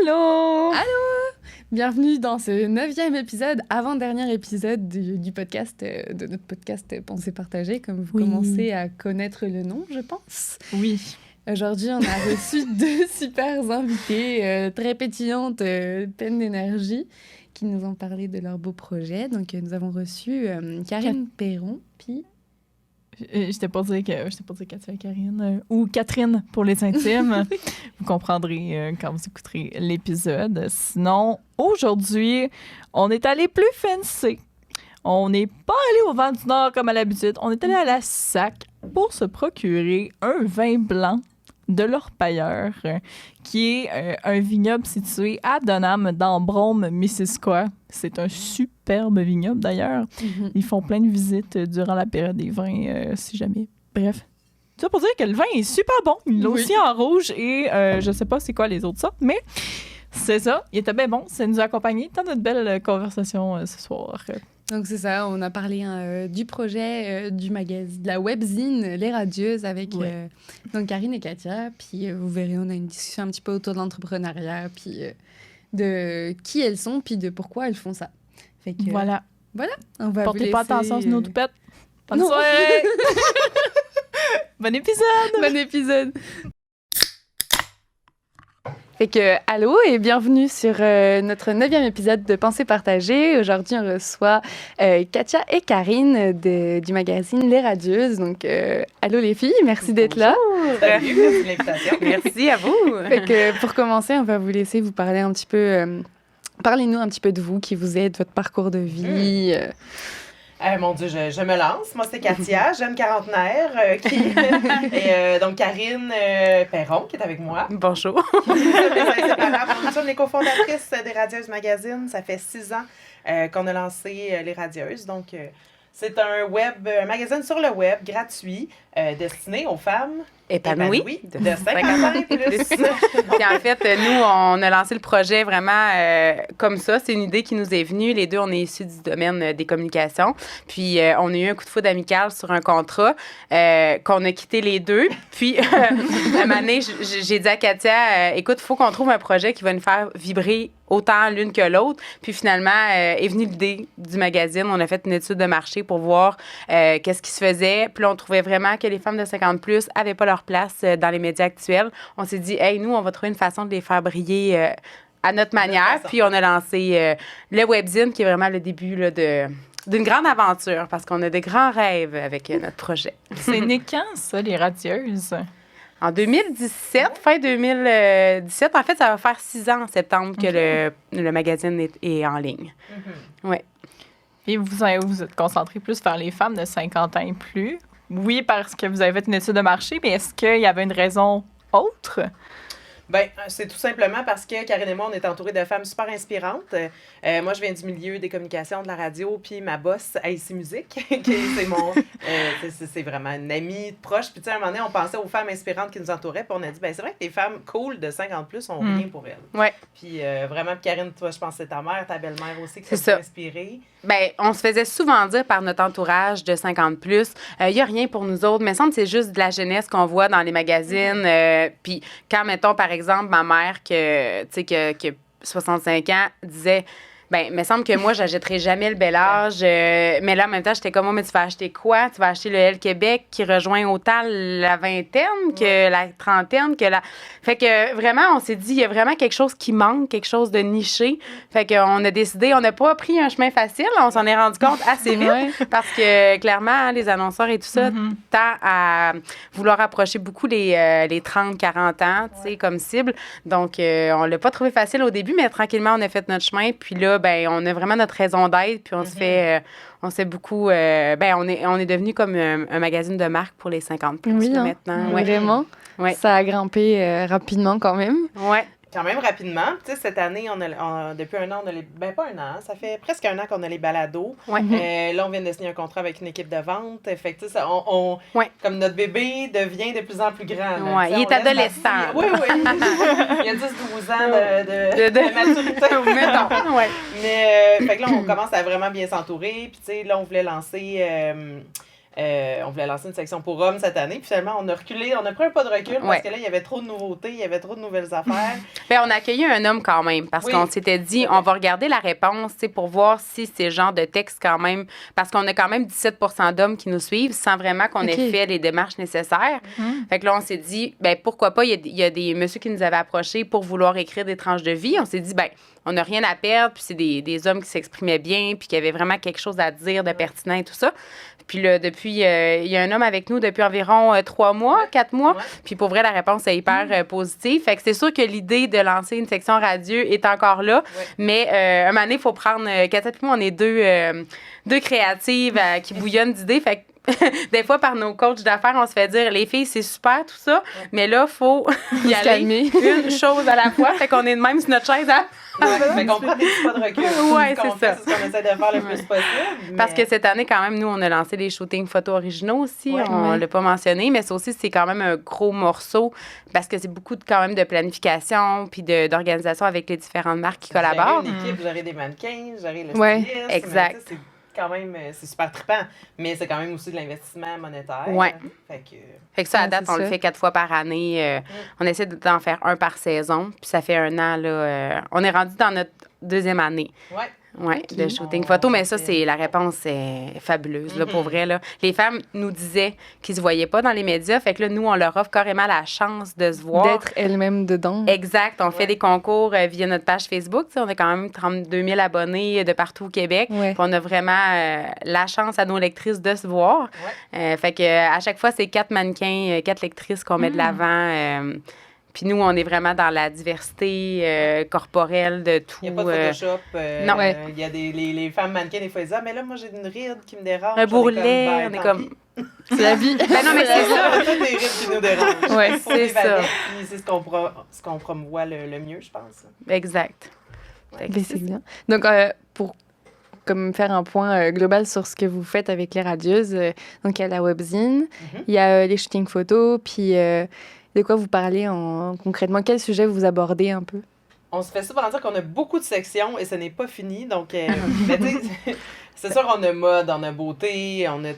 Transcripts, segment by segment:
Allô! Allô! Bienvenue dans ce 9e épisode, avant-dernier épisode du podcast, de notre podcast Pensée partagée, comme vous commencez à connaître le nom, je pense. Oui. Aujourd'hui, on a reçu deux super invités, très pétillantes, pleines d'énergie, qui nous ont parlé de leur beau projet. Donc, nous avons reçu Karine Perron, puis... Je t'ai pas dit Katia et Karine, ou Catherine pour les intimes. Vous comprendrez quand vous écouterez l'épisode. Sinon, aujourd'hui, on est allé plus fancy. On n'est pas allé au Vent du Nord comme à l'habitude. On est allé à la SAC pour se procurer un vin blanc de l'Orpailleur, qui est un vignoble situé à Dunham, dans Brome-Missisquoi. C'est un superbe vignoble, d'ailleurs. Mm-hmm. Ils font plein de visites durant la période des vins, si jamais. Bref. Tout ça pour dire que le vin est super bon. Il l'a aussi en rouge et je sais pas c'est quoi les autres sortes, mais c'est ça. Il était bien bon. Ça nous a accompagnés dans notre belle conversation ce soir. Donc, c'est ça, on a parlé du projet du magazine, de la webzine Les Radieuses avec donc Karine et Katia. Puis, vous verrez, on a une discussion un petit peu autour de l'entrepreneuriat, puis de qui elles sont, puis de pourquoi elles font ça. Fait que, voilà. On va Portez vous pas laisser... attention, sinon tout pète. Bonne soirée! Bon épisode! Bon épisode! Fait que, allô et bienvenue sur notre 9e épisode de Pensée partagée. Aujourd'hui, on reçoit Katia et Karine du magazine Les Radieuses. Donc, allô les filles, merci d'être là. Salut, merci de l'invitation. Merci à vous. Fait que, pour commencer, on va vous laisser vous parler un petit peu... Parlez-nous un petit peu de vous, qui vous êtes, votre parcours de vie. Mon Dieu, je me lance. Moi, c'est Katia, jeune quarantenaire. Et donc, Karine Perron, qui est avec moi. Bonjour. Nous sommes les cofondatrices des Radieuses Magazine. Ça fait 6 ans qu'on a lancé les Radieuses. Donc, c'est un magazine sur le web, gratuit, destiné aux femmes épanouies de 50 ans et plus. Puis en fait, nous, on a lancé le projet vraiment comme ça. C'est une idée qui nous est venue. Les deux, on est issus du domaine des communications. Puis on a eu un coup de foudre amical sur un contrat qu'on a quitté les deux. Puis à un moment donné, j'ai dit à Katia, écoute, il faut qu'on trouve un projet qui va nous faire vibrer autant l'une que l'autre. Puis finalement, est venue l'idée du magazine. On a fait une étude de marché pour voir qu'est-ce qui se faisait. Puis là, on trouvait vraiment que les femmes de 50+ n'avaient pas leur place dans les médias actuels. On s'est dit, hey, nous, on va trouver une façon de les faire briller à notre manière. Puis on a lancé le webzine, qui est vraiment le début là, d'une grande aventure, parce qu'on a de grands rêves avec notre projet. C'est né quand, ça, les Radieuses? En 2017, fin 2017, en fait, ça va faire 6 ans en septembre que le magazine est en ligne. Mm-hmm. Ouais. Et vous êtes concentré plus vers les femmes de 50 ans et plus. Oui, parce que vous avez fait une étude de marché, mais est-ce qu'il y avait une raison autre? Bien, c'est tout simplement parce que Karine et moi, on est entourés de femmes super inspirantes. Moi, je viens du milieu des communications, de la radio, puis ma boss, AC Musique, c'est mon... c'est vraiment une amie proche. Puis, tu sais, à un moment donné, on pensait aux femmes inspirantes qui nous entouraient, puis on a dit, bien, c'est vrai que les femmes cool de 50+ ont rien pour elles. Ouais. Puis, vraiment, Karine, toi, je pense que c'est ta mère, ta belle-mère aussi, qui t'a inspirée. Bien, on se faisait souvent dire par notre entourage de 50+, il n'y a rien pour nous autres, mais il semble que c'est juste de la jeunesse qu'on voit dans les magazines. Puis, quand, mettons, par exemple, ma mère, qui a 65 ans, disait... Bien, il me semble que moi, j'achèterais jamais le bel âge. Mais là, en même temps, j'étais comme, mais tu vas acheter quoi? Tu vas acheter le L Québec qui rejoint autant la vingtaine que la trentaine. Fait que vraiment, on s'est dit, il y a vraiment quelque chose qui manque, quelque chose de niché. Fait qu'on a décidé, on n'a pas pris un chemin facile. On s'en est rendu compte assez vite parce que, clairement, les annonceurs et tout ça tend à vouloir approcher beaucoup les 30-40 ans, tu sais, comme cible. Donc, on l'a pas trouvé facile au début, mais tranquillement, on a fait notre chemin. Puis là, ben on a vraiment notre raison d'être, puis on se fait beaucoup... on est devenu comme un magazine de marque pour les 50+ maintenant. Ouais. Vraiment? Ouais. Ça a grimpé rapidement quand même. Ouais. Quand même rapidement. Tu sais, cette année, depuis un an, on a les... Ben, pas un an, ça fait presque un an qu'on a les balados. Ouais. Là, on vient de signer un contrat avec une équipe de vente. Fait que, tu sais, comme notre bébé devient de plus en plus grand. Ouais, il est adolescent. Oui. Il y a 10-12 ans de maturité. Mettons. Ouais. Mais, fait que là, on commence à vraiment bien s'entourer. Puis, tu sais, là, on voulait lancer... On voulait lancer une section pour hommes cette année. Puis finalement, on a reculé, on a pris un pas de recul parce que là, il y avait trop de nouveautés, il y avait trop de nouvelles affaires. Bien, on a accueilli un homme quand même parce qu'on s'était dit, on va regarder la réponse pour voir si c'est le genre de texte quand même. Parce qu'on a quand même 17 % d'hommes qui nous suivent sans vraiment qu'on ait fait les démarches nécessaires. Fait que là, on s'est dit, ben pourquoi pas, il y a des messieurs qui nous avaient approchés pour vouloir écrire des tranches de vie. On s'est dit, ben on n'a rien à perdre, puis c'est des hommes qui s'exprimaient bien, puis qui avaient vraiment quelque chose à dire de pertinent et tout ça. Puis là, depuis, il y a un homme avec nous depuis environ 3 mois, 4 mois. Puis pour vrai, la réponse est hyper positive. Fait que c'est sûr que l'idée de lancer une section radio est encore là. Mais un moment donné, il faut prendre... Katia et moi, on est deux créatives qui bouillonnent d'idées. Fait que des fois, par nos coachs d'affaires, on se fait dire, les filles, c'est super, tout ça. Mais là, il faut y aller une chose à la fois. Fait qu'on est de même sur notre chaise à... Fait qu'on prend des petits pas de recul. C'est ça. C'est ce qu'on essaie de faire le plus possible. Parce que cette année, quand même, nous, on a lancé des shootings photos originaux aussi. On l'a pas mentionné, mais ça aussi, c'est quand même un gros morceau parce que c'est beaucoup quand même de planification puis d'organisation avec les différentes marques qui collaborent. Gérer une équipe, gérer des mannequins, gérer le styliste. Exact. C'est quand même, c'est super trippant, mais c'est quand même aussi de l'investissement monétaire. Ouais. Fait que ça, à date, on le fait 4 fois par année. On essaie d'en faire un par saison. Puis ça fait 1 an, là. On est rendu dans notre 2e année. Oui, de shooting photo. Mais ça, c'est la réponse est fabuleuse, là, pour vrai. Là. Les femmes nous disaient qu'ils se voyaient pas dans les médias. Fait que là, nous, on leur offre carrément la chance de se voir. D'être elles-mêmes dedans. Exact. On fait des concours via notre page Facebook. T'sais, on a quand même 32 000 abonnés de partout au Québec. Puis on a vraiment la chance à nos lectrices de se voir. Fait que à chaque fois, c'est 4 mannequins, 4 lectrices qu'on met de l'avant. Puis nous, on est vraiment dans la diversité corporelle de tout. Il n'y a pas de Photoshop. Non. Il y a les femmes mannequins, des fois, ils disent « Ah, mais là, moi, j'ai une ride qui me dérange. » Un bourrelet, on est comme... C'est la vie. Ben non, mais c'est ça. On a des rides qui nous dérangent. Oui, c'est ça. Puis c'est ce qu'on promouvoit le mieux, je pense. Exact. Ben, c'est bien. Donc, pour comme faire un point global sur ce que vous faites avec les radieuses, donc il y a la webzine, il y a les shootings photos, puis... de quoi vous parlez concrètement? Quel sujet vous abordez un peu? On se fait souvent dire qu'on a beaucoup de sections et ce n'est pas fini. Donc, c'est sûr, on a mode, on a beauté, on a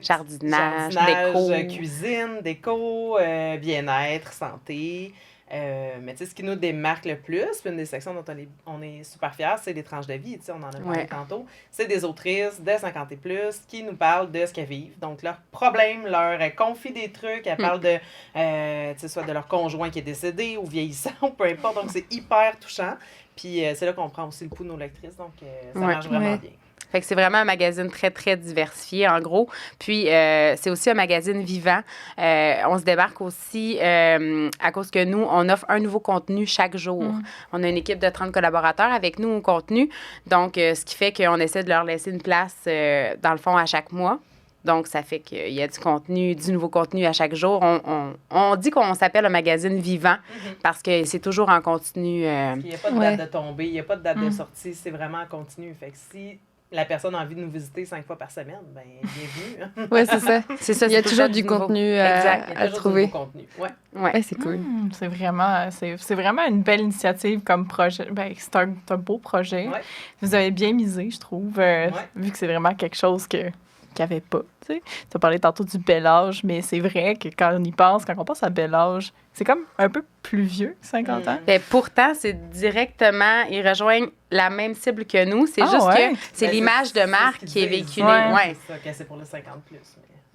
jardinage, déco, cuisine, déco, bien-être, santé. Mais tu sais, ce qui nous démarque le plus, puis une des sections dont on est super fiers, c'est les tranches de vie. Tu sais, on en a parlé tantôt. C'est des autrices de 50 et plus qui nous parlent de ce qu'elles vivent. Donc, leurs problèmes, leur confient des trucs. Elles parlent de, tu sais, soit de leur conjoint qui est décédé ou vieillissant, ou peu importe. Donc, c'est hyper touchant. Puis, c'est là qu'on prend aussi le pouls de nos lectrices. Donc, ça marche vraiment bien. Fait que c'est vraiment un magazine très, très diversifié, en gros. Puis, c'est aussi un magazine vivant. On se démarque aussi à cause que nous, on offre un nouveau contenu chaque jour. On a une équipe de 30 collaborateurs avec nous au contenu. Donc, ce qui fait qu'on essaie de leur laisser une place, dans le fond, à chaque mois. Donc, ça fait qu'il y a du nouveau contenu à chaque jour. On dit qu'on s'appelle un magazine vivant parce que c'est toujours en continu. Il n'y a pas de date de tombée, il n'y a pas de date de sortie. C'est vraiment en continu. Fait que si la personne a envie de nous visiter 5 fois par semaine, ben bienvenue. Oui, c'est ça. C'est ça. Il y a toujours du contenu à trouver. Ouais, c'est cool. C'est vraiment une belle initiative comme projet. Ben, c'est un beau projet. Ouais. Vous avez bien misé, je trouve, vu que c'est vraiment quelque chose qu'il n'y avait pas. Tu as parlé tantôt du bel âge, mais c'est vrai que quand on pense à bel âge, c'est comme un peu plus vieux que 50 ans. Ben, pourtant, c'est directement, ils rejoignent la même cible que nous. C'est juste que c'est l'image de marque qui est véhiculée. C'est ça, que c'est pour le 50 plus.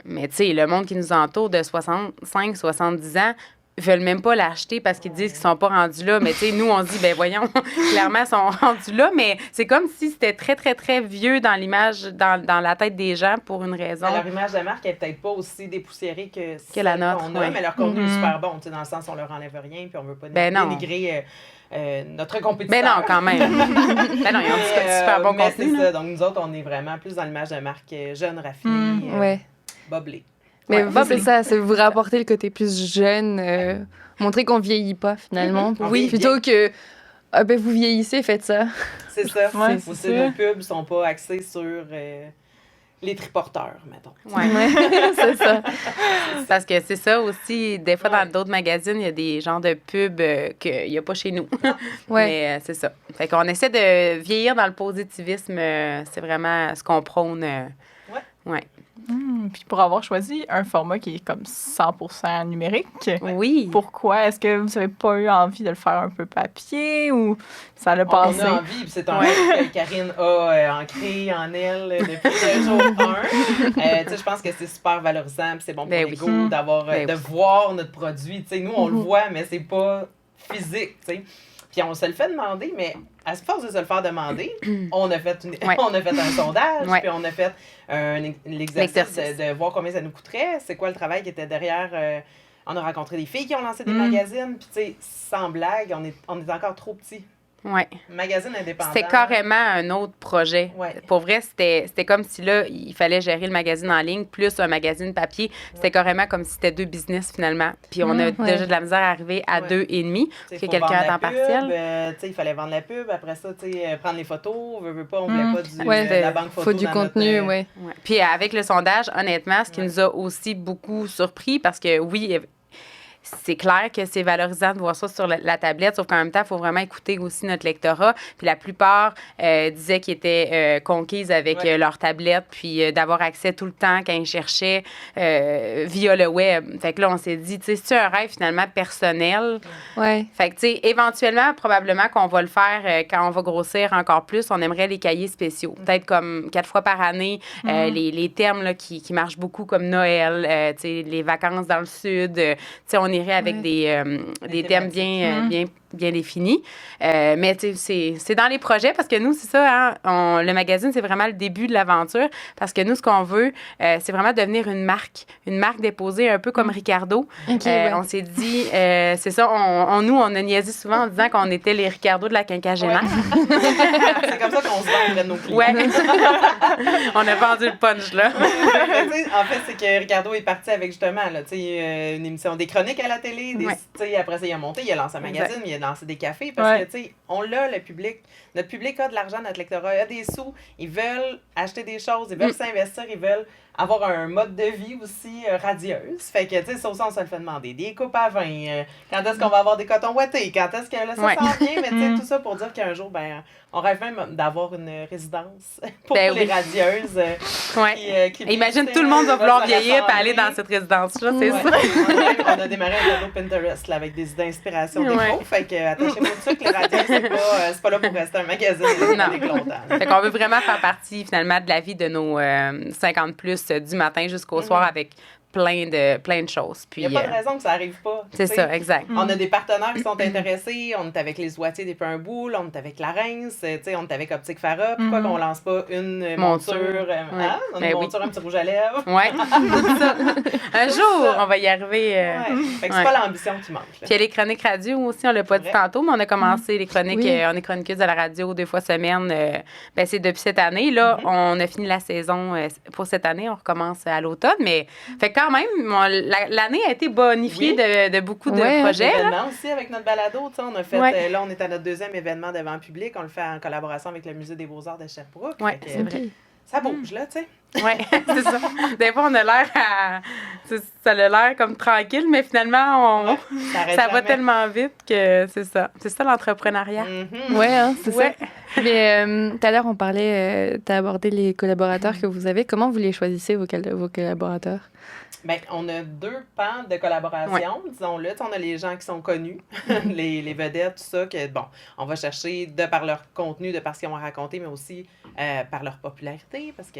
Mais tu sais, le monde qui nous entoure de 65, 70 ans, veulent même pas l'acheter parce qu'ils disent qu'ils sont pas rendus là. Mais tu sais, nous, on se dit, ben voyons, clairement, ils sont rendus là. Mais c'est comme si c'était très, très, très vieux dans l'image, dans la tête des gens pour une raison. Mais leur image de marque est peut-être pas aussi dépoussiérée que la nôtre. Mais leur contenu est super bon. Tu sais, dans le sens, on leur enlève rien puis on veut pas dénigrer notre compétiteur. Ben non, quand même. Ben non, ils ont du super bon contenu. C'est ça. Donc, nous autres, on est vraiment plus dans l'image de marque jeune, raffinée, boblée. Mais c'est ça, c'est vous rapporter le côté plus jeune, montrer qu'on vieillit pas finalement. Plutôt que vous vieillissez, faites ça. C'est ça. Ouais, aussi, nos pubs sont pas axés sur les triporteurs, mettons. Ouais. C'est ça. Parce que c'est ça aussi, des fois dans d'autres magazines, il y a des genres de pubs qu'il n'y a pas chez nous. Mais c'est ça. Fait qu'on essaie de vieillir dans le positivisme, c'est vraiment ce qu'on prône. Puis pour avoir choisi un format qui est comme 100% numérique, Oui. pourquoi? Est-ce que vous n'avez pas eu envie de le faire un peu papier ou ça l'a passé? On a envie, puis c'est un rêve que Karine a ancré en elle depuis le jour 1. Je pense que c'est super valorisant, puis c'est bon pour l'ego d'avoir, de voir notre produit. Nous, on le voit, mais c'est pas physique. Puis on se le fait demander, mais à force de se le faire demander, on a fait un sondage, puis on a fait l'exercice de voir combien ça nous coûterait, c'est quoi le travail qui était derrière. On a rencontré des filles qui ont lancé des magazines, puis tu sais, sans blague, on est encore trop petits. Ouais. Magazine indépendant. C'était carrément un autre projet. Ouais. Pour vrai, c'était comme si là, il fallait gérer le magazine en ligne plus un magazine papier. C'était carrément comme si c'était 2 business finalement. Puis on a déjà de la misère à arriver à 2,5. Parce que quelqu'un à temps partiel. Il fallait vendre la pub. Après ça, prendre les photos. On voulait pas de la banque photo. Faut du contenu, Ouais. Puis avec le sondage, honnêtement, ce qui nous a aussi beaucoup surpris, parce que oui, c'est clair que c'est valorisant de voir ça sur la tablette, sauf qu'en même temps, il faut vraiment écouter aussi notre lectorat. Puis la plupart disaient qu'ils étaient conquises avec leur tablette, puis d'avoir accès tout le temps quand ils cherchaient via le web. Fait que là, on s'est dit, tu sais, c'est un rêve finalement personnel. Ouais. Fait que, tu sais, éventuellement, probablement qu'on va le faire quand on va grossir encore plus. On aimerait les cahiers spéciaux. Peut-être comme 4 fois par année, les termes là, qui marchent beaucoup comme Noël, tu sais, les vacances dans le sud. Tu sais, on irait avec des thèmes bien définis. Mais c'est dans les projets parce que nous, c'est ça, hein, le magazine, c'est vraiment le début de l'aventure parce que nous, ce qu'on veut, c'est vraiment devenir une marque déposée un peu comme Ricardo. On s'est dit, c'est ça, nous, on a niaisé souvent en disant qu'on était les Ricardo de la quinquagénaire. C'est comme ça qu'on se vend auprès de nos clients. Ouais. On a vendu le punch, là. En fait, c'est que Ricardo est parti avec justement là, une émission, des chroniques à la télé. Après ça, il a monté, il a lancé un magazine, il a lancé des cafés parce que, tu sais, on l'a, le public. Notre public a de l'argent, notre lectorat a des sous. Ils veulent acheter des choses, ils veulent s'investir, ils veulent avoir un mode de vie aussi radieuse. Fait que, tu sais, ça aussi, on se le fait demander. Des coupes à vin, quand est-ce qu'on va avoir des cotons ouatés, quand est-ce que là, ça s'en vient, mais tu sais, tout ça pour dire qu'un jour, on rêve même d'avoir une résidence pour les radieuses. Imagine, tout le monde va vouloir vieillir et aller dans cette résidence-là, c'est ça. On a démarré un tableau Pinterest là, avec des idées d'inspiration déco. Fait que, attachez-vous de ça que les radieuses, c'est pas là pour rester un magazine avec longtemps. Fait qu'on veut vraiment faire partie, finalement, de la vie de nos 50 plus du matin jusqu'au soir avec plein de choses. Puis, il n'y a pas de raison que ça n'arrive pas. C'est ça, exact. On a des partenaires qui sont intéressés. On est avec les Oitiers depuis un bout. Là, on est avec la Reims. On est avec Optique Farah. Pourquoi qu'on lance pas une monture? Une monture, un petit rouge à lèvres? Oui, ça. Un jour, on va y arriver. Fait que c'est pas l'ambition qui manque. Puis il y a les chroniques radio aussi. On l'a pas dit tantôt, mais on a commencé les chroniques. On est chroniqueuse à la radio 2 fois semaine. C'est depuis cette année. Là, on a fini la saison pour cette année. On recommence à l'automne. Mais fait quand même, l'année a été bonifiée de beaucoup de projets. Événements aussi avec notre balado. On a fait, là, on est à notre 2e événement devant le public. On le fait en collaboration avec le Musée des Beaux-Arts de Sherbrooke. Oui, c'est vrai. Ça bouge, là, tu sais. Oui, c'est ça. Des fois, on a l'air ça a l'air comme tranquille, mais finalement, ça va tellement vite que c'est ça. C'est ça, l'entrepreneuriat. Oui, c'est ça. Mais tout à l'heure, on parlait, tu as abordé les collaborateurs que vous avez. Comment vous les choisissez, vos collaborateurs? Bien, on a 2 pans de collaboration, disons-le. On a les gens qui sont connus, les vedettes, tout ça, que, bon, on va chercher de par leur contenu, de par ce qu'ils ont raconté, mais aussi par leur popularité, parce que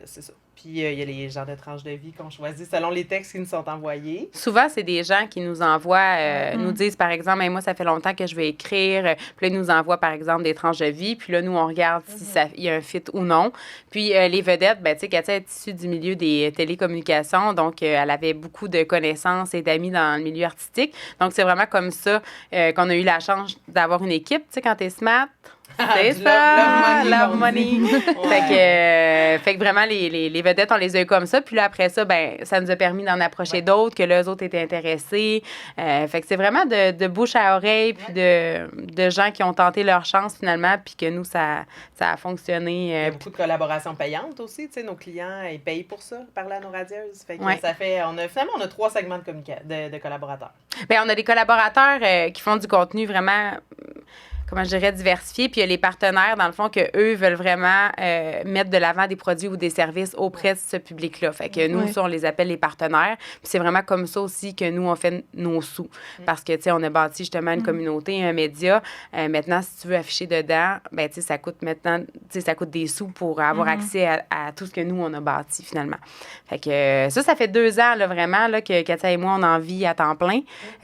c'est ça. Puis, il y a les genres de tranches de vie qu'on choisit selon les textes qui nous sont envoyés. Souvent, c'est des gens qui nous envoient, nous disent, par exemple, hey, moi, ça fait longtemps que je vais écrire. Puis là, ils nous envoient, par exemple, des tranches de vie. Puis là, nous, on regarde si il y a un fit ou non. Puis, les vedettes, ben, tu sais, Katia est issue du milieu des télécommunications. Donc, elle avait beaucoup de connaissances et d'amis dans le milieu artistique. Donc, c'est vraiment comme ça qu'on a eu la chance d'avoir une équipe. Tu sais, quand t'es smart, c'est ça, love money. Fait que vraiment, les vedettes, on les a eu comme ça. Puis là, après ça, ben, ça nous a permis d'en approcher d'autres, que les autres étaient intéressés. Fait que c'est vraiment de bouche à oreille, puis de gens qui ont tenté leur chance finalement, puis que nous, ça a fonctionné. Il y a beaucoup de collaborations payantes aussi. Tu sais, nos clients, ils payent pour ça, parler à nos radieuses. Fait que ça fait, finalement, on a 3 segments de collaborateurs. Bien, on a des collaborateurs qui font du contenu vraiment... comment je dirais, diversifié. Puis il y a les partenaires, dans le fond, que eux veulent vraiment mettre de l'avant des produits ou des services auprès de ce public-là. Fait que nous, ça, on les appelle les partenaires. Puis c'est vraiment comme ça aussi que nous, on fait nos sous. Parce que, tu sais, on a bâti justement une communauté, un média. Maintenant, si tu veux afficher dedans, ben tu sais, ça coûte maintenant, tu sais, ça coûte des sous pour avoir accès à tout ce que nous, on a bâti, finalement. Fait que ça fait 2 ans, là, vraiment, là, que Katia et moi, on en vit à temps plein.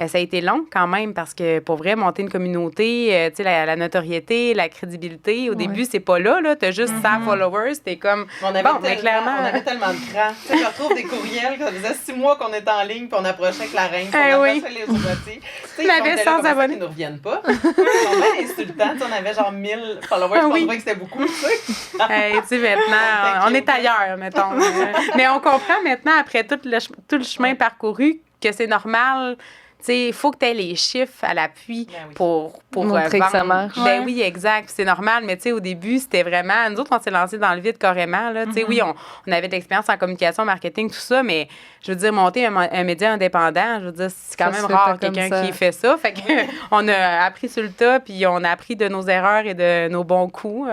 Ça a été long, quand même, parce que, pour vrai, monter une communauté, tu sais, la notoriété, la crédibilité, au début, c'est pas là. T'as juste 100 followers, t'es comme... mais clairement... On avait tellement de cran. Tu sais, je retrouve des courriels, ça faisait 6 mois qu'on était en ligne, puis on approchait avec la reine, puis on approchait les robotis. Tu sais, on avait 100 abonnés. Ils nous reviennent pas. Ils sont bien insultants. On avait genre 1000 followers, je trouvais que c'était beaucoup, tu sais. Tu sais, maintenant, on est ailleurs, mettons. Mais on comprend maintenant, après tout le chemin parcouru, que c'est normal. Tu sais, il faut que tu aies les chiffres à l'appui pour montrer que ça marche. Ben oui, exact. C'est normal, mais tu sais, au début, c'était vraiment... Nous autres, on s'est lancés dans le vide carrément, là. Tu sais, oui, on avait de l'expérience en communication, marketing, tout ça, mais je veux dire, monter un média indépendant, je veux dire, c'est quand même rare quelqu'un qui fait ça. Fait que on a appris sur le tas, puis on a appris de nos erreurs et de nos bons coups.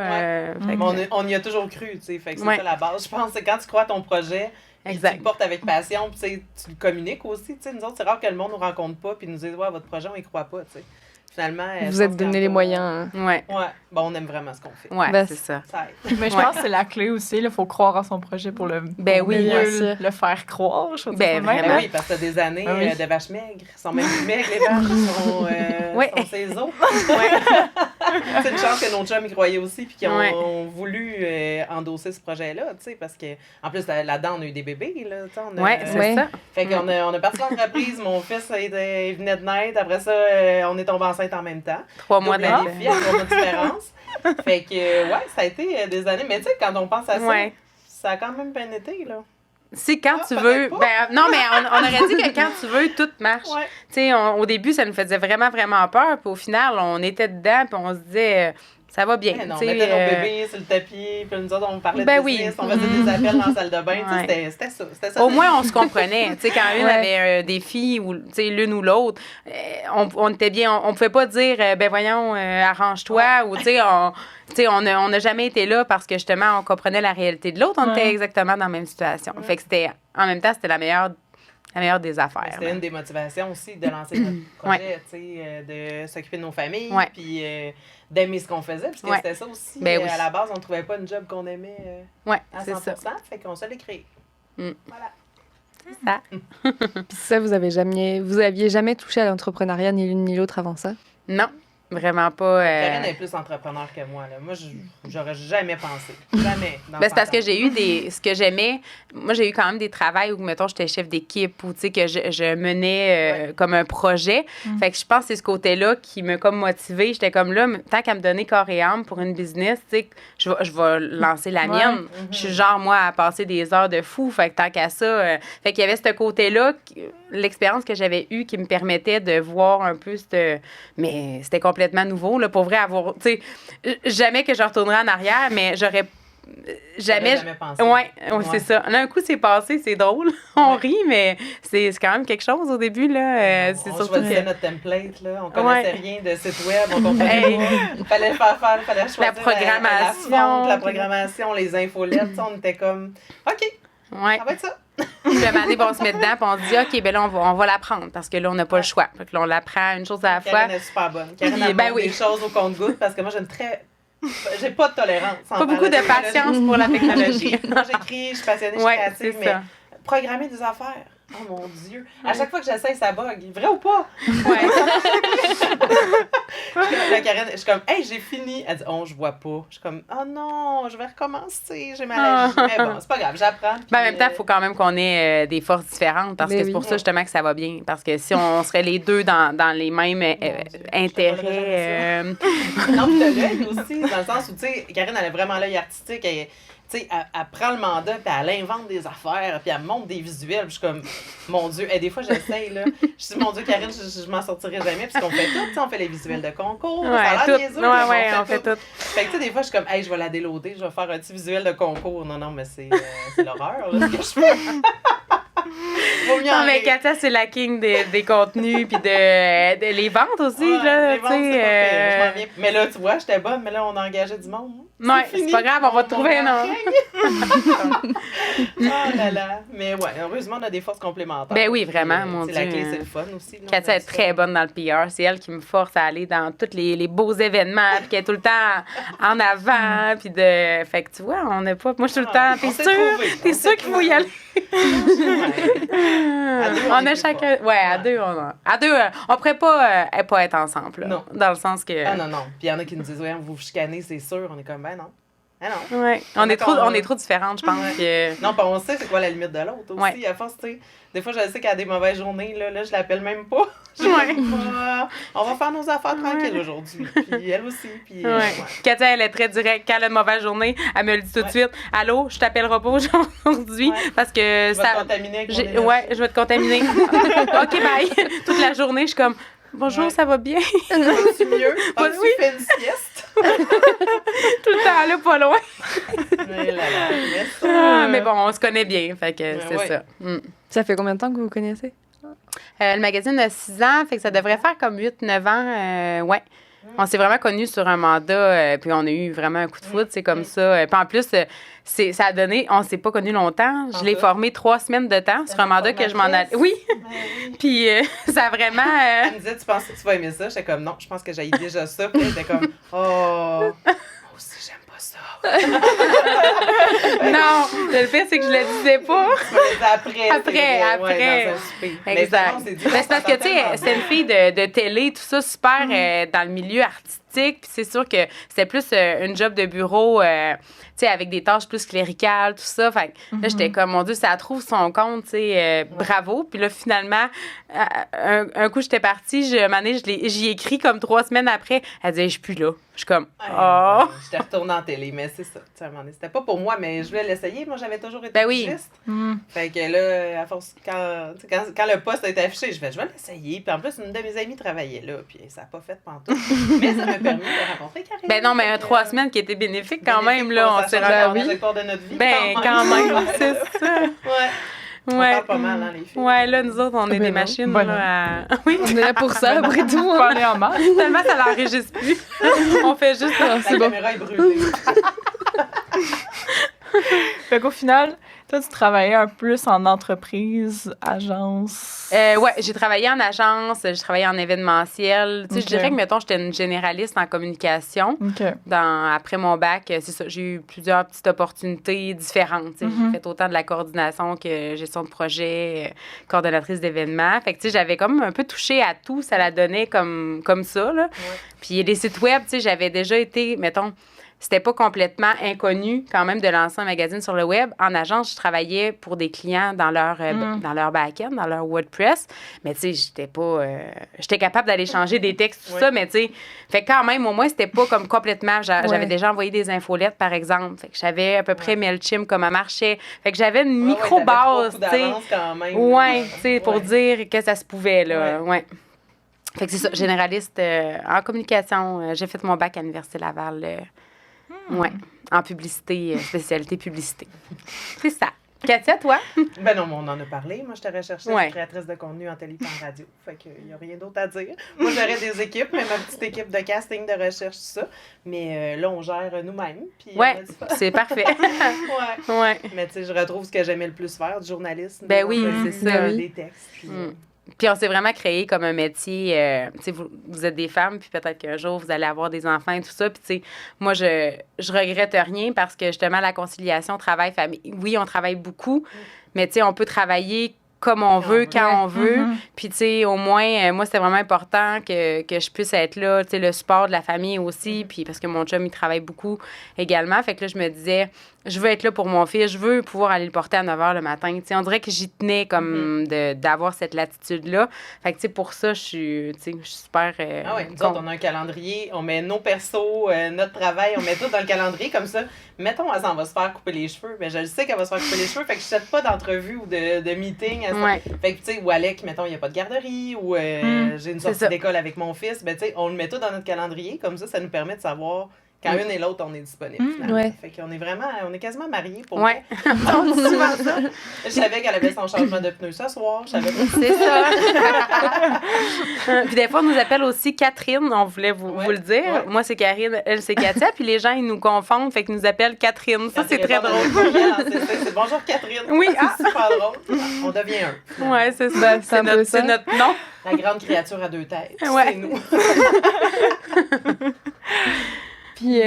On y a toujours cru, tu sais. Fait que c'est ça la base. Je pense que quand tu crois à ton projet... Exact. Tu le portes avec passion, puis tu le communiques aussi. Nous autres, c'est rare que le monde ne nous rencontre pas puis nous dise ouais, votre projet, on n'y croit pas. T'sais. Finalement, vous êtes donné les moyens. Ouais. Bon, on aime vraiment ce qu'on fait. Ouais, c'est ça. Mais je pense que c'est la clé aussi. Il faut croire à son projet pour le le faire croire. Oui, parce que t'as des années de vaches maigres. Ils sont même plus maigres, les vaches. Sont ses os. C'est une chance que nos chums y croyaient aussi puis qu'ils ont voulu endosser ce projet-là. Parce qu'en plus, là-dedans, on a eu des bébés. Oui, c'est ça. Fait qu'on a parti l'entreprise. Mon fils il venait de naître. Après ça, on est tombé enceinte en même temps. 3 mois de la vie, 3 mois de différence. Fait que, ça a été des années. Mais tu sais, quand on pense à ça, ça a quand même bien été, là. Si quand tu veux. Non, mais on aurait dit que quand tu veux, tout marche. Tu sais, au début, ça nous faisait vraiment, vraiment peur. Puis au final, on était dedans, puis on se disait. Ça va bien. On mettait nos bébés sur le tapis, puis nous autres, on parlait de business, on faisait des appels dans la salle de bain. C'était ça. Au moins, on se comprenait. Quand une avait un défi, ou l'une ou l'autre, on était bien. On pouvait pas dire, voyons, arrange-toi, ou on n'a jamais été là parce que justement, on comprenait la réalité de l'autre. On était exactement dans la même situation. Fait que en même temps, c'était la meilleure des affaires. C'était une des motivations aussi de lancer notre projet, de s'occuper de nos familles, puis d'aimer ce qu'on faisait, parce que c'était ça aussi. À la base, on ne trouvait pas une job qu'on aimait à 100%, fait qu'on se l'est créé. Voilà. C'est ça. Puis ça, vous aviez jamais touché à l'entrepreneuriat ni l'une ni l'autre avant ça? Non. Vraiment pas. Karine est plus entrepreneur que moi. Là. Moi, j'aurais jamais pensé. Jamais. C'est parce que j'ai eu ce que j'aimais. Moi, j'ai eu quand même des travails où, mettons, j'étais chef d'équipe ou, tu sais, que je menais comme un projet. Fait que je pense que c'est ce côté-là qui m'a comme motivée. J'étais comme là, tant qu'à me donner corps et âme pour une business, tu sais, je vais lancer la mienne. Je suis genre, moi, à passer des heures de fou. Fait que tant qu'à ça. Fait qu'il y avait ce côté-là, l'expérience que j'avais eue qui me permettait de voir un peu mais c'était complètement nouveau, là, pour vrai, avoir, tu sais, jamais que je retournerai en arrière, mais j'aurais jamais pensé. Ouais, c'est ça. Là, un coup, c'est passé, c'est drôle. On rit, mais c'est quand même quelque chose au début, là. On choisissait notre template, là. On connaissait rien de site web, on comprenait pas. Fallait choisir la programmation. La programmation, les infolettes, on était comme, OK, ça va être ça. Puis le matin, on se met dedans, puis on se dit, OK, ben là, on va l'apprendre, parce que là, on n'a pas le choix. Fait que là, on l'apprend une chose à la fois. Karine est super bonne. Karine a des choses au compte-gouttes, parce que moi, j'ai pas de tolérance. Pas beaucoup de patience pour la technologie. Moi, j'écris, je suis passionnée, je suis créative, mais programmer des affaires, oh mon Dieu. À chaque fois que j'essaye, ça bug. Vrai ou pas? Ouais. Là, Karine, je suis comme, hey, j'ai fini. Elle dit, oh, je vois pas. Je suis comme, oh non, je vais recommencer. J'ai mal à mais bon, c'est pas grave, j'apprends. En même temps, il faut quand même qu'on ait des forces différentes parce que c'est pour ça, justement, que ça va bien. Parce que si on serait les deux dans les mêmes intérêts. Non, puis t'as l'œil aussi, dans le sens où, tu sais, Karine, elle a vraiment l'œil artistique. Elle prend le mandat, puis elle invente des affaires, puis elle monte des visuels. Puis je suis comme, mon Dieu, et des fois, j'essaye, là. Je dis, mon Dieu, Karine, je m'en sortirai jamais, parce qu'on fait tout, on fait les visuels de concours, on fait tout. Fait que, tu sais, des fois, je suis comme, hey, je vais la déloader, je vais faire un petit visuel de concours. Non, mais c'est l'horreur, là, ce que je fais. Vaut mieux en Non, mais rire. Katia, c'est la king des contenus puis de les ventes aussi, Ouais, là, les ventes, tu c'est pas pire, je m'en sais. viens. Mais là, tu vois, j'étais bonne, mais là, on a engagé du monde. Ouais, c'est fini. pas grave, on va Mon trouver un grand nom. règne. Oh là là. Mais ouais, heureusement, on a des forces complémentaires. Ben oui, Puis, vraiment, mon tu sais, La Dieu. clé, c'est le fun aussi. là, Katia on est aime ça. très bonne dans le PR. C'est elle qui me force à aller dans tous les beaux événements, puis qu'elle est tout le temps en avant, puis de... Fait que tu vois, on n'est pas... Moi, je suis tout le temps... T'es On s'est sûr? trouvés, T'es on sûr s'est qu'il faut y aller? Ouais. À deux, on On est a plus chacun... fort. Ouais, à Ouais. deux, à deux, on pourrait pas être ensemble, là. Non. Dans le sens que... Ah non, non. Puis il y en a qui nous disent, ouais, vous vous chicanez, c'est sûr. On est comme, ben non. Ah non. Ouais. On est trop différentes, je pense Ouais. que... Non, puis on sait c'est quoi la limite de l'autre aussi. Ouais. À force, tu sais, des fois, je sais qu'elle a des mauvaises journées, là je l'appelle même pas. Je dis Ouais. pas, on va faire nos affaires tranquilles aujourd'hui. Puis elle aussi. Puis, Ouais. Katia, elle est très directe. Quand elle a une mauvaise journée, elle me le dit tout de suite. Allô, je t'appellerai pas aujourd'hui Ouais. parce que Je vais te ça. contaminer avec mon j'ai- énergie. Ouais, je vais te contaminer. OK, bye. Toute la journée, je suis comme bonjour, Ouais. ça va bien? Vas-tu mieux? Oui. As-tu fait une sieste? Tout le temps là, pas loin. Mais là, là, mais ça, Mais bon, on se connaît bien, fait que c'est ouais. ça. Mm. Ça fait combien de temps que vous vous connaissez? Le magazine a 6 ans, fait que ça devrait faire comme 8-9 ans. Ouais. On s'est vraiment connus sur un mandat, puis on a eu vraiment un coup de foudre, c'est comme ça. Puis en plus, ça a donné, on s'est pas connus longtemps. Je l'ai tout? formé 3 semaines de temps sur un mandat que je m'en allais. Oui, Ben oui. puis ça a vraiment. Elle me disait, tu penses que tu vas aimer ça? J'étais comme, non, je pense que j'ai déjà ça. Puis elle était comme, oh, moi aussi, j'aime pas ça. Non, le pire, c'est que je le disais pas. Tu me l'as dit après. Après, c'est vrai, après. Ouais, dans un souper. Mais Exact. sinon, c'est dit, Mais c'est parce que, tu sais, tellement c'est une fille de télé, tout ça, super dans le milieu artistique. Puis c'est sûr que c'était plus une job de bureau, tu sais, avec des tâches plus cléricales, tout ça. Fait que là, j'étais comme, mon Dieu, ça trouve son compte, tu sais, bravo. Puis là, finalement, un coup, j'étais partie, un moment donné, j'y ai écrit comme 3 semaines après. Elle disait, je suis plus là. Je suis comme, oh. J'étais retournée en télé, mais c'est ça. Tu sais, à un moment donné, c'était pas pour moi, mais je voulais l'essayer. Moi, j'avais toujours été Ben oui. pigiste. Mm. Fait que là, à force, quand le poste a été affiché, je vais l'essayer. Puis en plus, une de mes amies travaillait là, puis ça n'a pas fait pantoute. Mais ça m'a permis de rencontrer Karine. Ben non, mais Fait que, 3 semaines qui étaient bénéfiques quand même, là. on On s'est rencontrés dans rencontrés. le secteur de notre vie. Ben, quand même, c'est ça. Ouais. On Ouais. parle pas mal, hein, les filles. Ouais, là, nous autres, on est Ben des non. machines, Ben là. Oui, On est là pour ça, après tout. Pas aller en mal. tellement ça l'enregistre plus. On fait juste. La caméra est brûlée. Fait qu'au final, toi, tu travaillais un peu plus en entreprise, agence. Ouais, j'ai travaillé en agence, j'ai travaillé en événementiel. Tu sais, Ok. je dirais que, mettons, j'étais une généraliste en communication. OK. Après mon bac, c'est ça, j'ai eu plusieurs petites opportunités différentes. Tu sais. J'ai fait autant de la coordination que gestion de projet, coordonnatrice d'événements. Fait que, tu sais, j'avais comme un peu touché à tout, ça la donnait comme ça, là. Puis les sites web, tu sais, j'avais déjà été, mettons, c'était pas complètement inconnu quand même de lancer un magazine sur le web. En agence, je travaillais pour des clients dans leur back-end, dans leur WordPress. Mais tu sais, j'étais capable d'aller changer des textes, tout ça, mais tu sais, fait quand même, au moins, c'était pas comme complètement... J'avais déjà envoyé des infolettes, par exemple. Fait que j'avais à peu près MailChimp, comment marchait. Fait que j'avais une micro-base, tu sais. Ouais, tu sais, pour dire que ça se pouvait, là. Ouais. Fait que c'est ça, généraliste en communication. J'ai fait mon bac à l'Université Laval. Ouais, en publicité, spécialité publicité. C'est ça. Katia, toi? Ben non, mais on en a parlé. Moi, j'étais recherchée Ouais. créatrice de contenu en télé et en radio. Fait qu'il n'y a rien d'autre à dire. Moi, j'aurais des équipes, même ma petite équipe de casting, de recherche, tout ça. Mais là, on gère nous-mêmes. Puis on a Ouais, du fun. c'est parfait. Ouais. Ouais. Mais tu sais, je retrouve ce que j'aimais le plus faire, du journalisme. Ben oui, des c'est ça. des textes. Puis, Puis on s'est vraiment créé comme un métier. Tu sais, vous êtes des femmes, puis peut-être qu'un jour, vous allez avoir des enfants et tout ça. Puis tu sais, moi, je regrette rien parce que justement, la conciliation travail-famille, oui, on travaille beaucoup, mais tu sais, on peut travailler comme on veut, quand on veut. Puis, tu sais, au moins, moi, c'était vraiment important que je puisse être là, tu sais, le support de la famille aussi, puis parce que mon chum, il travaille beaucoup également. Fait que là, je me disais, je veux être là pour mon fils, je veux pouvoir aller le porter à 9 h le matin. Tu sais, on dirait que j'y tenais comme d'avoir cette latitude-là. Fait que, tu sais, pour ça, je suis super... ah ouais, nous autres, on a un calendrier, on met nos persos, notre travail, on met tout dans le calendrier, comme ça. Mettons, elle s'en va se faire couper les cheveux. Ben, je le sais qu'elle va se faire couper les cheveux, fait que je ne pas d'entrevue ou de meeting. Ouais. Fait que, tu sais, ou Alec, mettons, il n'y a pas de garderie, ou j'ai une sortie ça. d'école avec mon fils, ben, tu sais, on le met tout dans notre calendrier, comme ça nous permet de savoir Quand une et l'autre, on est disponible. finalement. ouais. Fait qu'on est vraiment, on est quasiment mariés pour Ouais. vrai. On dit souvent ça. Je savais qu'elle avait son changement de pneus ce soir. Je savais pas. C'est ça. Puis des fois, on nous appelle aussi Catherine, on voulait vous le dire. Ouais. Moi, c'est Karine, elle, c'est Katia. Puis les gens, ils nous confondent, fait qu'ils nous appellent Catherine. Ça, Quand c'est tu très réponds à drôle. notre courriel, c'est bonjour Catherine. Oui, C'est super drôle. On devient un. finalement. Ouais, c'est ça. Ben, c'est un peu C'est ça. notre nom. La grande créature à deux têtes. Ouais. C'est nous. Puis,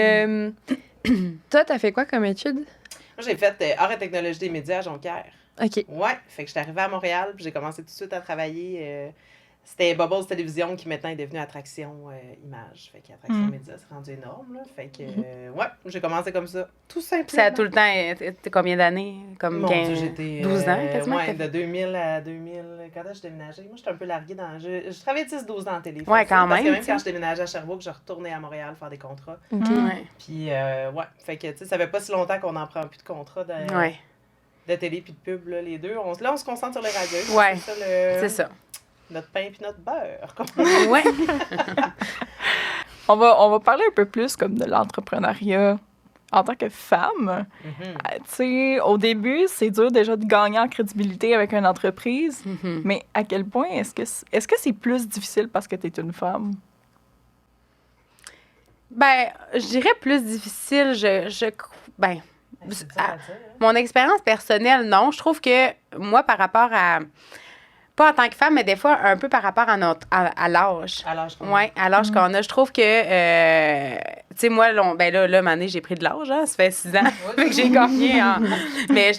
toi, t'as fait quoi comme étude? Moi, j'ai fait art et technologie des médias à Jonquière. OK. Ouais, fait que j'étais arrivée à Montréal, puis j'ai commencé tout de suite à travailler. C'était Bubbles Télévision qui maintenant est devenue Attraction Image. Fait qu'Attraction Média, c'est rendu énorme, là. Fait que, ouais, j'ai commencé comme ça, tout simplement. Ça a tout le temps, t'es combien d'années? Comme Mon 15, Dieu, j'étais 12 ans, quasiment? ouais, de 2000 à 2000. Quand j'ai déménagé, moi, j'étais un peu larguée dans... Je travaillais 10-12 ans en télé. Ouais, quand Parce que même, même tu sais. quand je déménageais à Sherbrooke, je retournais à Montréal faire des contrats. OK. Ouais. Puis, ouais, fait que, tu sais, ça fait pas si longtemps qu'on n'en prend plus de contrats Ouais. de télé puis de pub, là, les deux. Là, on se concentre sur les radios. Ouais, C'est ça, c'est ça. notre pain puis notre beurre. Ouais. On va parler un peu plus comme de l'entrepreneuriat en tant que femme. Tu sais, au début, c'est dur déjà de gagner en crédibilité avec une entreprise, Mhm. mais à quel point est-ce que c'est plus difficile parce que tu es une femme? Ben, je dirais plus difficile. Ben, C'est dur à dire, hein? mon expérience personnelle, non. Je trouve que moi, par rapport à. Pas en tant que femme, mais des fois, un peu par rapport à l'âge. Alors, je Oui, à l'âge qu'on a. Je trouve que. Tu sais, moi, ben là, une année, j'ai pris de l'âge, hein, ça fait 6 ans. Fait que j'ai gagné en. Mais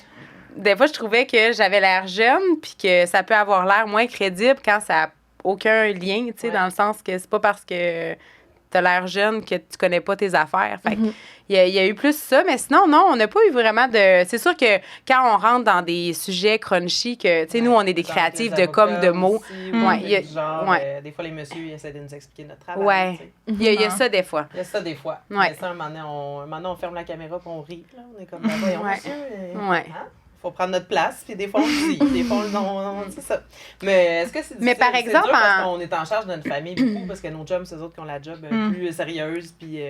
des fois, je trouvais que j'avais l'air jeune, puis que ça peut avoir l'air moins crédible quand ça n'a aucun lien, tu sais, Ouais. dans le sens que c'est pas parce que t'as l'air jeune que tu connais pas tes affaires. Fait que il y a eu plus ça, mais sinon, non, on n'a pas eu vraiment de... C'est sûr que quand on rentre dans des sujets crunchy, que, tu sais, nous, on est des créatifs de com, de mots. Ouais, il y a- genre, ouais. des fois, les messieurs, ils essaient de nous expliquer notre travail. Ouais. tu sais. Il y a ça des fois. Il y a ça des fois. Ouais. Mais ça, un moment donné, on ferme la caméra puis on rit. Là. On est comme, ben voyons, Ouais. monsieur. Ouais. Hein? Faut prendre notre place, puis des fois, on le dit. Des fois, c'est ça. Mais est-ce que c'est difficile? Mais par C'est exemple, dur parce qu'on est en charge de notre famille beaucoup, parce que nos jobs, c'est eux autres qui ont la job plus sérieuse, puis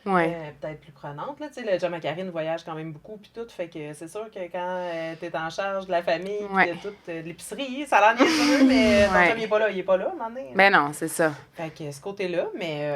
Ouais. peut-être plus prenante. Là. Tu sais, le job à Karine voyage quand même beaucoup, puis tout. Fait que c'est sûr que quand t'es en charge de la famille, puis Ouais. de toute de l'épicerie, ça a l'air niaiseux, mais ton Ouais. chum, il est pas là, à un moment donné. Ben non, c'est ça. Fait que ce côté-là, mais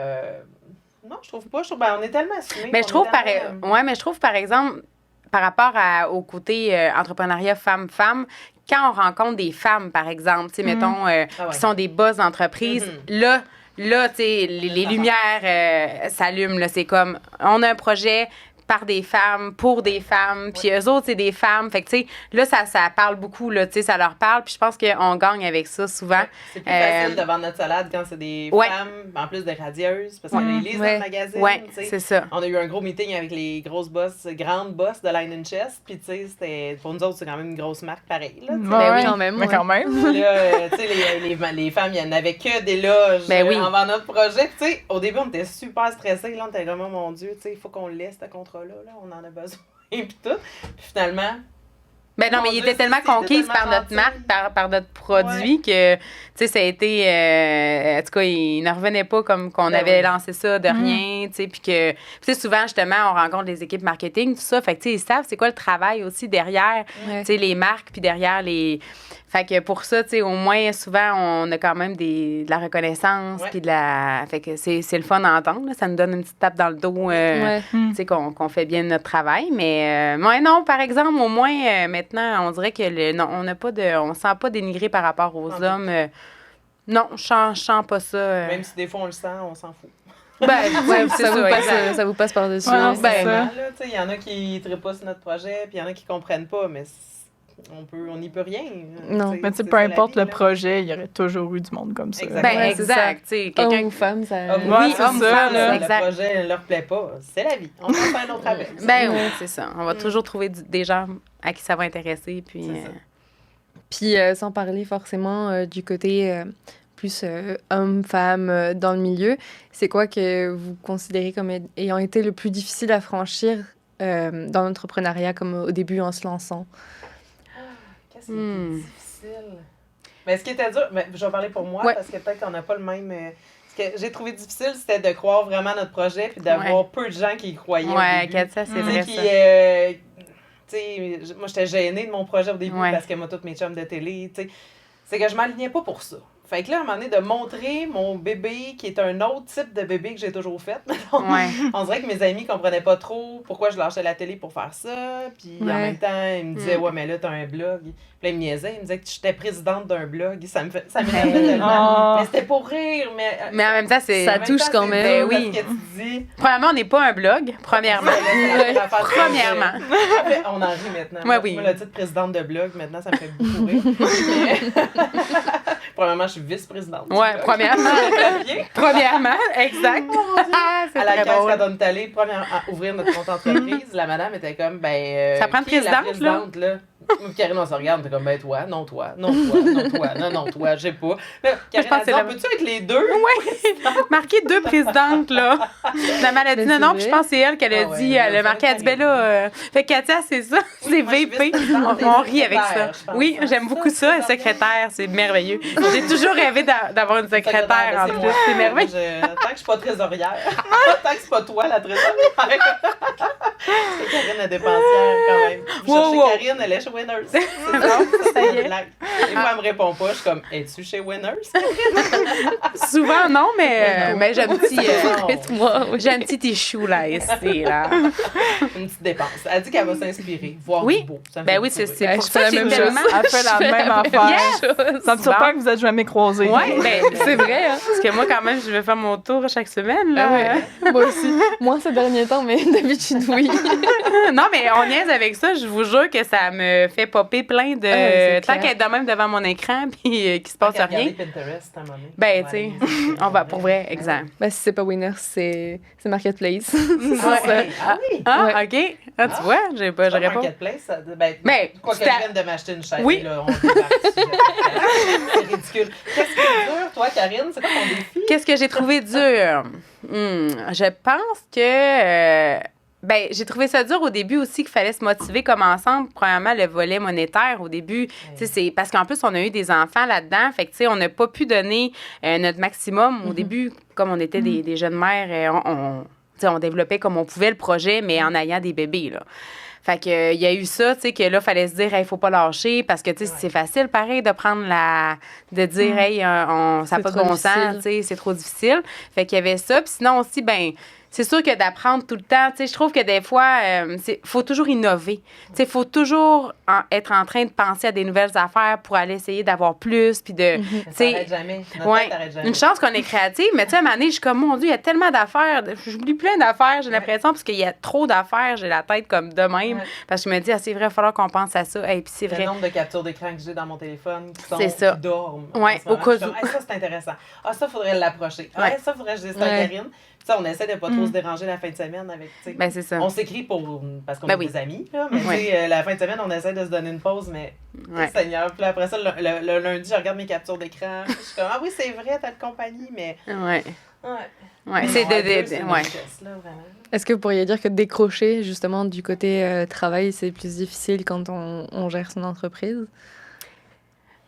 non, je trouve pas. Ben, on est tellement assumés. Mais qu'on je trouve, est tellement, ouais, mais je trouve, par exemple, par rapport au côté entrepreneuriat femme-femme, quand on rencontre des femmes, par exemple, tu sais, mettons, Ah ouais. qui sont des boss d'entreprise, là, tu sais, les lumières s'allument, là. C'est comme, on a un projet par des femmes, pour des femmes, puis eux autres, c'est des femmes. Fait que, tu sais, là, ça parle beaucoup, là, tu sais, ça leur parle, puis je pense qu'on gagne avec ça souvent. C'est plus facile de vendre notre salade quand c'est des Ouais. femmes, en plus des radieuses, parce qu'on les lise dans Ouais. le magazine. Ouais, tu sais. c'est ça. On a eu un gros meeting avec les grosses boss, grandes boss de Line and Chest, puis tu sais, c'était, pour nous autres, c'est quand même une grosse marque pareille. Là, tu sais. Ouais, oui, quand même, Mais ouais. quand même. Puis là, tu sais, les femmes, il n'y en avait que des loges Ben oui. en vendant notre projet. Puis, tu sais, au début, on était super stressés. Là, on était vraiment, mon Dieu, tu sais, il faut qu'on le laisse, ce contrat-là. Là, on en a besoin. Et puis tout. Puis finalement, Ben non, Mon mais Dieu, il était tellement c'était conquise tellement par notre gentil. marque, par notre produit que, tu sais, ça a été... en tout cas, il ne revenait pas comme qu'on Ben avait oui. lancé ça de rien, tu sais, puis que... Tu sais, souvent, justement, on rencontre les équipes marketing, tout ça, fait que, tu sais, ils savent c'est quoi le travail aussi derrière, Ouais. tu sais, les marques, puis derrière les... Fait que pour ça, tu sais, au moins, souvent, on a quand même de la reconnaissance, Ouais. puis de la... Fait que c'est le fun à entendre, là. Ça nous donne une petite tape dans le dos, Ouais. tu sais, qu'on fait bien notre travail. Mais moi, non, par exemple, au moins, maintenant, on dirait que non, on n'a pas de... On se sent pas dénigré par rapport aux En hommes. Non, je sens pas ça. même si des fois on le sent, on s'en fout. Ben, Ouais, c'est ça, vous passe, exact. ça vous passe par-dessus. Ouais, non, hein. c'est ben, ça. Vraiment, là, tu sais, il y en a qui ne trippent pas sur notre projet, puis il y en a qui comprennent pas, mais on n'y peut rien. Non. Mais tu sais, c'est peu ça, la importe vie, le là. projet, il y aurait toujours eu du monde comme ça. Exact. Ben, Ouais, c'est exact. Tu sais, quelqu'un... Homme ou femme, ça... Homme, Ouais, oui, c'est homme, ça, femme, là. le Exact. projet ne leur plaît pas. C'est la vie. On va faire notre avec. Ben oui, c'est ça. On va toujours trouver des gens à qui ça va intéresser. Puis, C'est ça. Puis sans parler forcément du côté plus homme-femme dans le milieu, c'est quoi que vous considérez comme ayant été le plus difficile à franchir dans l'entrepreneuriat, comme au début en se lançant? Qu'est-ce qui est difficile? Mais ce qui était dur, mais je vais parler pour moi, Ouais. parce que peut-être qu'on n'a pas le même. Ce que j'ai trouvé difficile, c'était de croire vraiment à notre projet puis d'avoir peu de gens qui y croyaient au Ouais, début. Katia, c'est Tu vrai sais, ça. moi, j'étais gênée de mon projet au début Ouais. parce que moi, tous mes chums de télé, tu sais, c'est que je m'alignais pas pour ça. Fait que là, à un moment donné, de montrer mon bébé qui est un autre type de bébé que j'ai toujours fait. Ouais. On dirait que mes amis comprenaient pas trop pourquoi je lâchais la télé pour faire ça. Puis en Ouais. même temps, ils me disaient, ouais, mais là, t'as un blog. Puis là, ils me niaisaient. Ils me disaient que j'étais présidente d'un blog. Ça m'énervait tellement. Oh. Mais c'était pour rire. Mais en même temps, c'est. Ça en même touche temps, quand c'est même. dur Ben oui. parce que tu dis. Premièrement, on n'est pas un blog, premièrement. Premièrement. On en rit maintenant. Ouais, oui. Moi, le titre présidente de blog, maintenant, ça me fait beaucoup rire. Mais- Premièrement, je suis vice-présidente. du Ouais, blog. premièrement. Bien. Premièrement, exact. C'est À la très caisse, drôle. quand on est allé à ouvrir notre compte entreprise, la madame était comme, Ça prend une qui est la présidente, là? Moi et Karine, on se regarde, on était comme, ben toi, non toi, non toi, non toi, non toi, je sais pas. Là, Karine pense a que dit, c'est on la- peut-tu être les deux? Marqué 2 présidentes, là. La maladie, Mais non, c'est puis je vrai. pense que c'est elle qu'elle a Ah ouais, dit, elle elle a a marqué, elle dit, ben fait là, fait que Katia, c'est ça, c'est moi, je suis VP. vice-présidente et On rit avec ça. secrétaire, je pense. Oui, j'aime beaucoup ça, secrétaire, c'est merveilleux. J'ai toujours rêvé d'avoir une secrétaire en c'est plus, moi. c'est merveilleux. Tant que je suis pas trésorière. Tant que c'est pas toi, la trésorière. C'est Karine la dépensière, quand même. Vous Wow, cherchez wow. Karine, elle est chez Winners. C'est ça, Ça y c'est est. une blague. Des fois, elle me répond pas. Je suis comme, es-tu chez Winners? Souvent, non, mais j'ai un petit... Moi, oui. J'ai un petit issue, là, ici, là. Une petite dépense. Elle dit qu'elle va s'inspirer, voir Oui. du beau. Ça me Ben fait oui, beaucoup c'est rire. pour je fais ça la que j'ai même tellement... chose. Elle fait la même affaire. Ça me Bon. surprend que vous êtes jamais croisés. Ouais, ben, C'est vrai, hein? parce que moi, quand même, je vais faire mon tour chaque semaine, là. Ah ouais. Moi aussi. Moins ces derniers temps, mais d'habitude, oui. Non, mais on niaise avec ça. Je vous jure que ça me fait popper plein de... c'est tant clair. qu'être de même devant mon écran, puis qu'il se Tant passe qu'à rien. regarder Pinterest, à un moment donné. Ben, Ouais, tu sais, les- on va pour vrai, exact. Bah, si c'est pas Winner, c'est Marketplace. Ah, C'est ouais. Ah oui. Ah, Ouais. OK. Ah, tu vois, j'aurais pas... Marketplace, ça, ben, Mais, quoi que c'était- je vienne de m'acheter une chaise, Oui. là, on débarque. C'est ridicule. Qu'est-ce qui est dur, toi, Karine? C'est quoi ton défi? Qu'est-ce que j'ai trouvé dur? Je pense que... ben, j'ai trouvé ça dur au début aussi qu'il fallait se motiver comme ensemble. Premièrement, le volet monétaire au début. Tu sais, c'est parce qu'en plus, on a eu des enfants là-dedans. Fait que, tu sais, on n'a pas pu donner notre maximum au début. Comme on était des jeunes mères, tu sais, on développait comme on pouvait le projet, mais en ayant des bébés, là. Fait que, il y a eu ça, tu sais, que là, il fallait se dire, il faut pas lâcher, parce que, tu sais, Ouais. c'est facile, pareil, de prendre de dire, hey, ça n'a C'est pas de trop bon sens, difficile. tu sais, c'est trop difficile. Fait qu'il y avait ça. Puis sinon aussi, ben c'est sûr que d'apprendre tout le temps, tu sais, je trouve que des fois, faut toujours innover. Tu sais, faut toujours être en train de penser à des nouvelles affaires pour aller essayer d'avoir plus, puis de, tu Ça sais, n'arrête jamais. Notre ouais, tête n'arrête jamais. une chance qu'on est créative, mais tu sais, à un moment donné, je suis comme, mon Dieu, il y a tellement d'affaires, j'oublie plein d'affaires, j'ai l'impression, parce qu'il y a trop d'affaires, j'ai la tête comme de même, Ouais. parce que je me dis, ah, c'est vrai, il va falloir qu'on pense à ça, et puis c'est Le vrai. nombre de captures d'écran que j'ai dans mon téléphone qui sont C'est ça. qui dorment. Ouais, en ce moment. au cas Je suis comme, où. ça, c'est intéressant. Ah, ça, faudrait l'approcher. Ah, Ouais. ça, faudrait que je dise ça à Ouais. Karine. Puis ça, on essaie de pas trop se déranger la fin de semaine avec, tu sais. Ben, c'est ça. On s'écrit parce qu'on Ben est oui. des amis, là, mais Ouais. tu sais, la fin de semaine, on essaie de se donner une pause, mais Ouais. Seigneur. Puis là, après ça, le lundi, je regarde mes captures d'écran. Puis je suis comme, ah oui, c'est vrai, t'as de compagnie, mais. Ouais. Ouais. Ouais, Mais c'est non, à deux, de c'est une ouais. richesse, là, vraiment. Est-ce que vous pourriez dire que décrocher, justement, du côté travail, c'est plus difficile quand on gère son entreprise?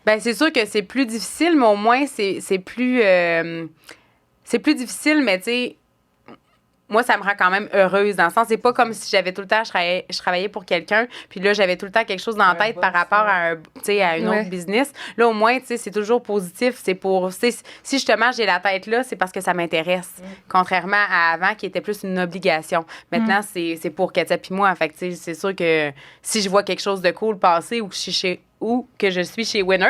Ben, c'est sûr que c'est plus difficile, mais au moins, c'est plus difficile, mais tu sais, moi, ça me rend quand même heureuse. Dans le sens, c'est pas comme si j'avais tout le temps, je travaillais pour quelqu'un, puis là, j'avais tout le temps quelque chose dans la Un tête boss, par rapport à, tu sais, à une Ouais. autre business. Là, au moins, tu sais, c'est toujours positif. C'est pour, tu sais, si justement j'ai la tête là, c'est parce que ça m'intéresse. Contrairement à avant, qui était plus une obligation. Maintenant, c'est pour Katia puis moi. Fait que, tu sais, c'est sûr que si je vois quelque chose de cool passer ou que je suis chez Winners,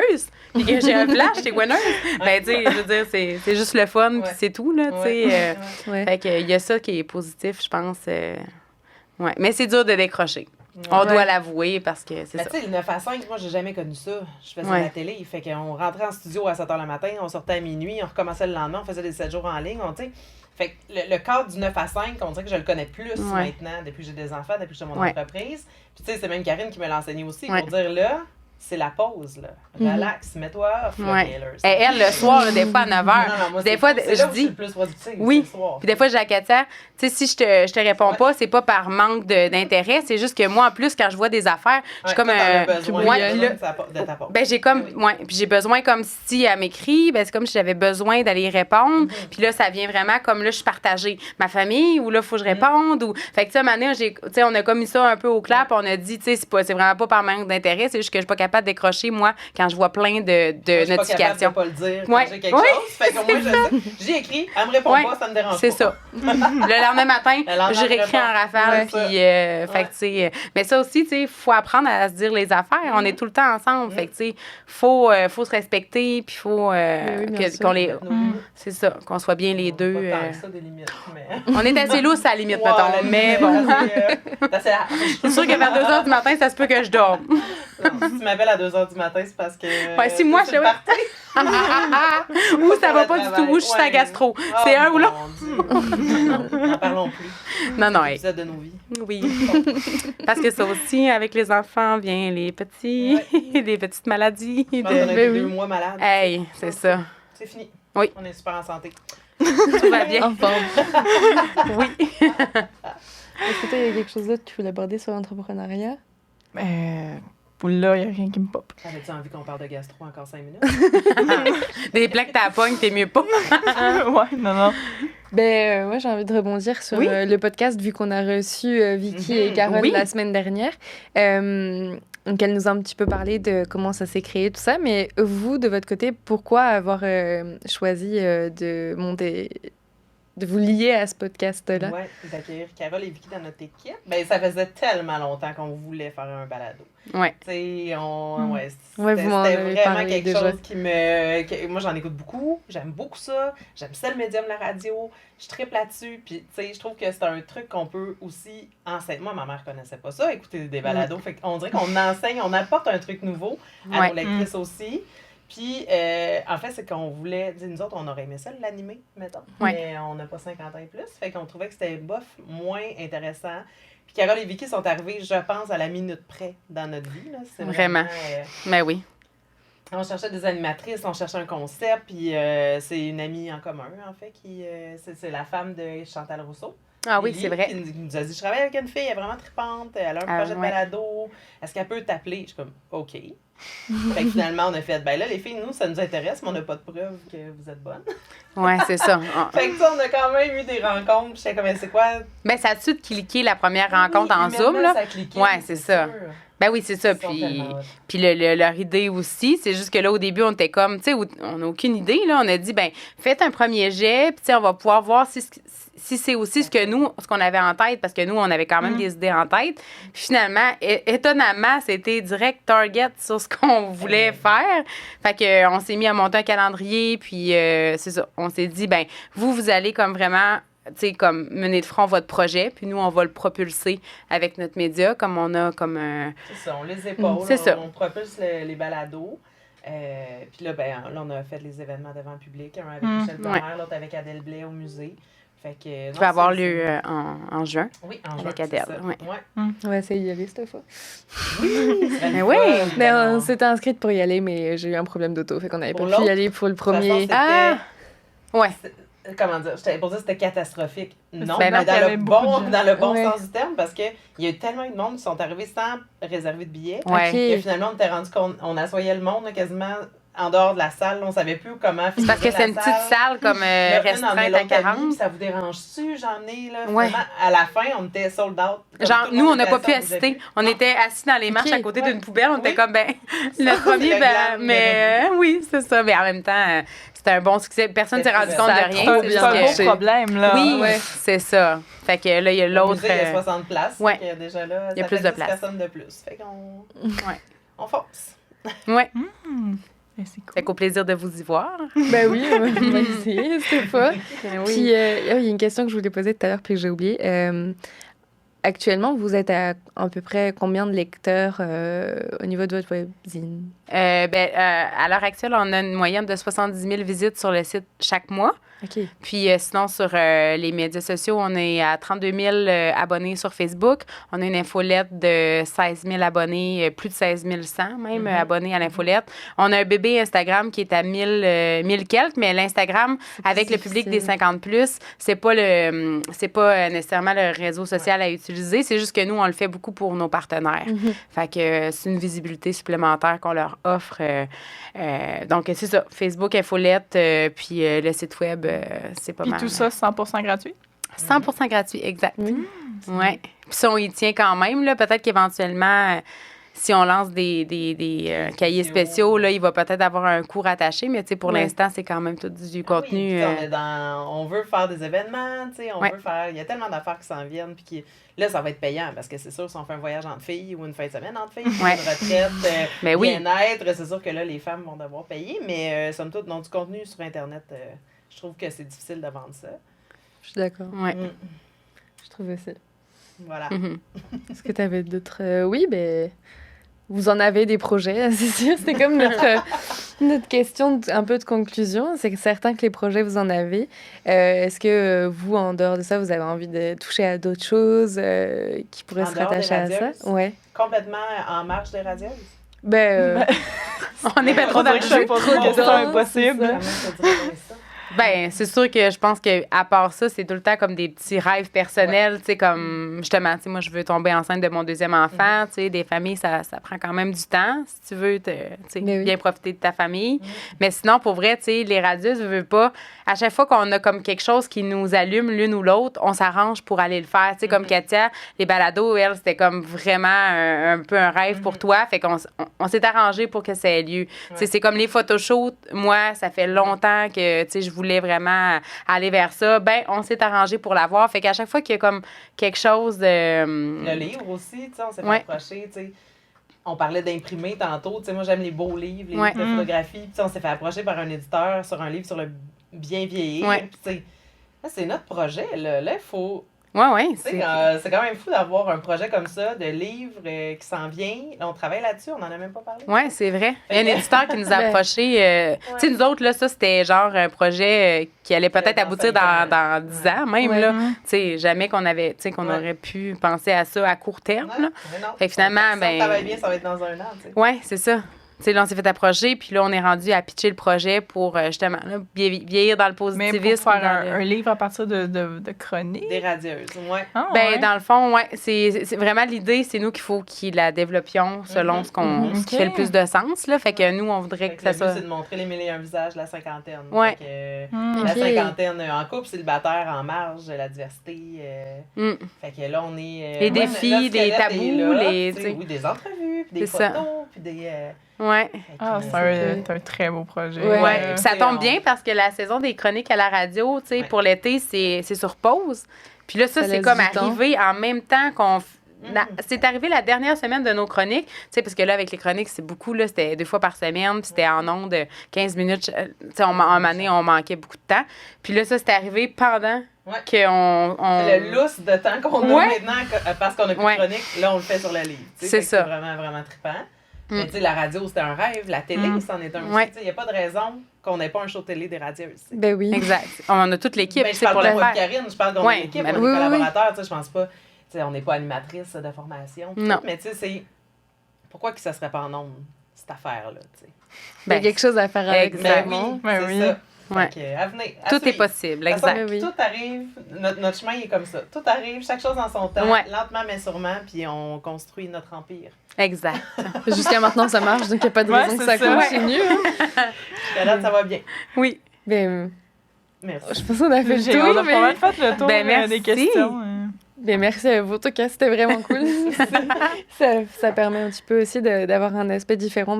puis que j'ai un flash chez Winners, ben, tu sais, je veux dire, c'est juste le fun, puis Ouais. c'est tout, là, tu sais. Ouais. Ouais. Fait qu'il y a ça qui est positif, je pense. Ouais. Mais c'est dur de décrocher. On Ouais. doit l'avouer parce que c'est Mais ça. tu sais, le 9 à 5, moi, j'ai jamais connu ça. Je faisais Ouais. la télé. Fait qu'on rentrait en studio à 7 h le matin, on sortait à minuit, on recommençait le lendemain, on faisait des 7 jours en ligne. Tu sais. Fait que le cadre du 9 à 5, on dirait que je le connais plus Ouais. maintenant, depuis que j'ai des enfants, depuis que j'ai mon Ouais. entreprise. Puis tu sais, c'est même Karine qui me l'a enseigné aussi Ouais. pour dire là, c'est la pause, là. Relax, mets-toi off, là, Ouais. Taylor. Et elle, le soir, là, des fois, à 9 h, Non, moi, des c'est fois, c'est je là où je suis dis... le plus productive, Oui. c'est le soir. Puis des fois, je dis à Katia, tu sais, si je te réponds pas, c'est pas par manque d'intérêt, c'est juste que moi, en plus, quand je vois des affaires, je suis comme toi, t'en as besoin ouais, puis là, de ta pause. ben j'ai comme Oui. ouais, puis j'ai besoin comme si elle m'écrit, ben c'est comme si j'avais besoin d'aller y répondre. Puis là ça vient vraiment comme là je suis partagée, ma famille ou là faut que je réponde ou fait que tu sais maintenant on a comme mis ça un peu au clair, puis on a dit tu sais c'est vraiment pas par manque d'intérêt, c'est juste que je suis pas capable de décrocher moi quand je vois plein de Moi, je suis notifications. pas capable de pas le dire quand Ouais. j'ai quelque Oui. chose. Fait que moi, j'y écris, elle me répond Ouais. pas, ça me dérange pas. C'est ça. Le lendemain matin, Le lendemain, je réécris en rafale. Ouais. Puis, fait que, tu sais, mais ça aussi, tu sais, il faut apprendre à se dire les affaires. On est tout le temps ensemble. Fait que, tu sais, faut se respecter. Puis, faut oui, bien sûr. qu'on les. Nos limites. C'est ça, qu'on soit bien les deux. Pas tant que ça, des limites, mais... On est assez lourds à la limite, Ouais, mettons. la limite, Mais bon. c'est assez large. C'est sûr que vers 2 h du matin, ça se peut que je dorme. Non, si tu m'appelles à 2 h du matin, c'est parce que... Ouais, si moi, je je- Ou ça va pas du tout. Ou je suis à gastro. C'est un ou l'autre. N'en parlons plus. Non, non, C'est hey. l'épisode de nos vies. Oui. Parce que ça aussi, avec les enfants, vient les petits, des petites maladies. Je pense qu'on a été Ben oui. 2 mois malades. Hey, c'est ça. C'est fini. Oui. On est super en santé. Tout va bien. En forme. Oui. Est-ce que toi, il y a quelque chose d'autre que tu voulais aborder sur l'entrepreneuriat? Pour là, il n'y a rien qui me pop. Avais-tu envie qu'on parle de gastro encore 5 minutes? Des plaques t'as pogne, t'es mieux pas. Ouais, non. Moi, j'ai envie de rebondir sur Oui. le podcast, vu qu'on a reçu Vicky et Carole Oui. la semaine dernière. Donc, elle nous a un petit peu parlé de comment ça s'est créé, tout ça. Mais vous, de votre côté, pourquoi avoir choisi de monter, de vous lier à ce podcast-là? Ouais, d'accueillir Carole et Vicky dans notre équipe. Ben, ça faisait tellement longtemps qu'on voulait faire un balado. Ouais. Tu sais, Ouais, c'était vous m'en c'était avez vraiment parlé quelque déjà. chose moi, j'en écoute beaucoup. J'aime beaucoup ça. J'aime ça, le médium, la radio. Je tripe là-dessus. Puis, tu sais, je trouve que c'est un truc qu'on peut aussi enseigner. Moi, ma mère connaissait pas ça, écouter des balados. Fait qu'on dirait qu'on enseigne, on apporte un truc nouveau à Ouais. nos lectrices aussi. Puis, en fait, c'est qu'on voulait... Dis, nous autres, on aurait aimé ça, l'animer, mettons. Ouais. Mais on n'a pas 50 ans et plus. Fait qu'on trouvait que c'était bof, moins intéressant. Puis Carole et Vicky sont arrivées, je pense, à la minute près dans notre vie. Là. C'est Vraiment. Ben oui. On cherchait des animatrices, on cherchait un concept. Puis c'est une amie en commun, en fait, qui c'est la femme de Chantal Rousseau. Ah oui, Lily, c'est vrai. qui nous a dit, je travaille avec une fille, elle est vraiment tripante, elle a un Ah, projet de ouais. balado, est-ce qu'elle peut t'appeler? Je suis comme, OK. Fait que finalement, on a fait, ben là, les filles, nous, ça nous intéresse, mais on n'a pas de preuve que vous êtes bonnes. Ouais, c'est ça. Fait que ça, on a quand même eu des rencontres, puis j'étais comme, c'est quoi? Ben, ça a tout de suite cliqué la première rencontre en Oui, Zoom, humainement, là. ça a cliqué, Ouais, c'est ça. sûr. Ben oui, c'est ça. Ils sont Puis, tellement hot. puis leur idée aussi, c'est juste que là, au début, on était comme, tu sais, on n'a aucune idée, là. On a dit, ben, faites un premier jet, puis, tu sais, on va pouvoir voir si c'est aussi ce que nous, ce qu'on avait en tête, parce que nous, on avait quand même des idées en tête. Puis finalement, étonnamment, c'était direct target sur ce qu'on voulait faire. Fait que on s'est mis à monter un calendrier, puis c'est ça. On s'est dit, ben, vous allez comme vraiment, tu sais, comme mener de front votre projet, puis nous, on va le propulser avec notre média, comme on a comme un... C'est ça, on les épaule, C'est ça. on propulse les balados. Puis là, ben, là, on a fait les événements devant le public, un avec Michel Tonnerre, l'autre avec Adèle Blais au musée. Fait que, qui va avoir lieu en juin. Oui, en avec juin, c'est Adèle, ça. ouais. On va essayer d'y aller cette fois. Mais oui! Mais on s'était inscrite pour y aller, mais j'ai eu un problème d'auto, fait qu'on avait Pour pas pu y l'autre? aller pour le De toute façon, premier. c'était- Ah! Ouais. Comment dire, j'étais pour dire que c'était catastrophique. Non, Ben non, mais il y avait beaucoup de gens. dans le bon Ouais. sens du terme, parce qu'il y a eu tellement eu de monde qui sont arrivés sans réserver de billets. Ouais. Ok. Et finalement, on était rendu qu'on assoyait le monde là, quasiment en dehors de la salle. On savait plus comment C'est parce que c'est une petite salle comme restreinte à 40. Ça vous dérange-tu? J'en ai, là. Ouais. Finalement, à la fin, on était sold out. Comme Genre, tout le nous, monde on n'a était pas assis, pu on bougeait assister. plus. On Non. était assis dans les marches Ok. à côté Ouais. d'une poubelle. On était Oui. comme, ben, c'est le premier, le ben, glam de mais oui, c'est ça. Mais en même temps, c'était un bon succès. Personne ne s'est rendu C'était compte de très rien. trop C'est bien juste C'est un que- marché. gros problème, là. Oui, Ouais. c'est ça. Fait que là, il y a Au l'autre. musée, il y a 60 places. ouais. Ouais. Déjà là, Il y a ça plus fait de 10 place. personnes de plus. Fait qu'on Ouais. on force. Ouais. Mais c'est cool. Fait qu'au plaisir de vous y voir. Ben oui, on va essayer cette fois. Ben Puis, il y a une question que je voulais poser tout à l'heure puis que j'ai oublié. actuellement, vous êtes à peu près combien de lecteurs au niveau de votre webzine? À l'heure actuelle, on a une moyenne de 70 000 visites sur le site chaque mois. OK. Puis sinon, sur les médias sociaux, on est à 32 000 abonnés sur Facebook. On a une infolette de 16 000 abonnés, plus de 16 100 même abonnés à l'infolette. On a un bébé Instagram qui est à 1000 quelques, mais l'Instagram, avec le public des 50+, c'est pas nécessairement le réseau social à utiliser. C'est juste que nous, on le fait beaucoup pour nos partenaires. Fait que c'est une visibilité supplémentaire qu'on leur offre. Donc, c'est ça. Facebook, infolette, puis le site web, c'est pas Puis mal. tout ça, 100% gratuit? 100% gratuit, exact. Ouais. Puis ça, on y tient quand même. Là. Peut-être qu'éventuellement, si on lance des cahiers spéciaux, là, il va peut-être avoir un coût rattaché, mais pour l'instant, c'est quand même tout du contenu. Oui, on veut faire des événements, on veut faire... Il y a tellement d'affaires qui s'en viennent, puis là, ça va être payant, parce que c'est sûr, si on fait un voyage entre filles ou une fin de semaine entre filles, une retraite, bien-être, c'est sûr que là, les femmes vont devoir payer, mais somme toute, dans du contenu sur Internet, je trouve que c'est difficile de vendre ça. Je suis d'accord. Ouais. Je trouve aussi. Voilà. Est-ce que tu avais d'autres... Oui, ben... Vous en avez des projets, c'est sûr. C'était comme notre question un peu de conclusion. C'est certain que les projets, vous en avez. Est-ce que vous, en dehors de ça, vous avez envie de toucher à d'autres choses qui pourraient se rattacher à ça? Ouais. Complètement en marge des radieuses? On est pas trop dans le jeu. Trop de questions impossibles. Ben, c'est sûr que je pense qu'à part ça, c'est tout le temps comme des petits rêves personnels, tu sais, comme, justement, tu sais, moi, je veux tomber enceinte de mon deuxième enfant, tu sais, des familles, ça prend quand même du temps, si tu veux, tu sais, bien profiter de ta famille. Mais sinon, pour vrai, tu sais, les radieuses, je veux pas, à chaque fois qu'on a comme quelque chose qui nous allume l'une ou l'autre, on s'arrange pour aller le faire, tu sais, comme Katia, les balados, elle, c'était comme vraiment un peu un rêve pour toi, fait qu'on s'est arrangé pour que ça ait lieu. Tu sais, c'est comme les photoshoots, moi, ça fait longtemps que, tu sais, je voulais vraiment aller vers ça, ben on s'est arrangé pour l'avoir. Fait qu'à chaque fois qu'il y a comme quelque chose de... Le livre aussi, tu sais, on s'est fait approcher, tu sais. On parlait d'imprimer tantôt, tu sais, moi j'aime les beaux livres, les livres de photographie, puis on s'est fait approcher par un éditeur sur un livre sur le bien vieillir, puis tu sais, c'est notre projet, là, il faut... C'est quand même fou d'avoir un projet comme ça, de livre qui s'en vient. Là, on travaille là-dessus, on n'en a même pas parlé. Oui, c'est vrai. Il y a un éditeur qui nous a approchés. Tu sais, nous autres, là, ça, c'était genre un projet qui allait peut-être aboutir dans 10 ans même. Là. Tu sais, jamais qu'on aurait pu penser à ça à court terme. Là. Fait que finalement, si on travaille bien, ça va être dans un an. Oui, c'est ça. Tu sais, là, on s'est fait approcher, puis là, on est rendu à pitcher le projet pour, justement, là, vieillir dans le positivisme. Mais pour faire un livre à partir de chroniques? Des radieuses, dans le fond, c'est vraiment l'idée, c'est nous qu'il faut qu'il la développions selon ce qui fait le plus de sens, là. Fait que nous, on voudrait que ça soit... c'est de montrer les 1001 visages de la cinquantaine. Ouais. La cinquantaine en couple, célibataire, en marge, la diversité. Fait que là, on est... les défis, des tabous, oui, des entrevues, puis des photos, puis des... c'est un très beau projet. Puis ça tombe bien parce que la saison des chroniques à la radio, tu sais, pour l'été, c'est sur pause. Puis là, ça c'est comme arrivé en même temps qu'on... C'est arrivé la dernière semaine de nos chroniques, tu sais, parce que là, avec les chroniques, c'est beaucoup, là, c'était 2 fois par semaine, puis c'était en ondes de 15 minutes. Tu sais, en année, on manquait beaucoup de temps. Puis là, ça, c'est arrivé pendant qu'on... C'est le lousse de temps qu'on a maintenant, parce qu'on a plus de chroniques, là, on le fait sur la ligne. C'est ça. C'est vraiment, vraiment trippant. Mais tu sais, la radio, c'était un rêve. La télé, c'en est un aussi. Il n'y a pas de raison qu'on n'ait pas un show de télé des radieuses. Ben oui. Exact. On a toute l'équipe pour le faire. Karine, je parle de l'équipe, on est collaborateurs. Je pense pas... Tu sais, on n'est pas animatrice de formation. Non. Mais tu sais, c'est... Pourquoi que ça serait pas en ondes, cette affaire-là, tu sais? Il y a quelque chose à faire avec ça. C'est ça. Venez, tout est possible, exact. Tout arrive, notre chemin est comme ça. Tout arrive, chaque chose en son temps, lentement mais sûrement, puis on construit notre empire. Exact. Jusqu'à maintenant, ça marche, donc il n'y a pas de raison que ça continue. Jusqu'à là, ça va bien. Oui. Ben, merci. Je pense qu'on a fait le tour. On a pas mal fait le tour des questions. Ben, merci à vous. En tout cas, c'était vraiment cool. ça permet un petit peu aussi d'avoir un aspect différent.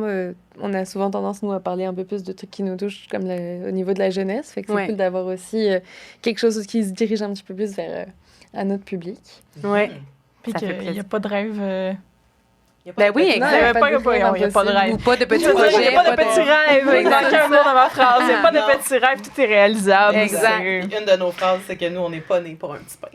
On a souvent tendance, nous, à parler un peu plus de trucs qui nous touchent, comme au niveau de la jeunesse. Fait que c'est cool d'avoir aussi quelque chose qui se dirige un petit peu plus vers un autre public. Oui. Puis qu'il n'y a pas de rêve Il y a Ben oui, petits exact. Il n'y a pas pas de de rêve il y a pas de impossible. rêve. Ou pas de petits Je veux dire, il projets. n'y a pas de petits rêves. Il manque un mot dans ma phrase. Il n'y a pas de Non. petits rêves. Tout est réalisable. Exact. C'est- Une de nos phrases, c'est que nous, on n'est pas nés pour un petit pain.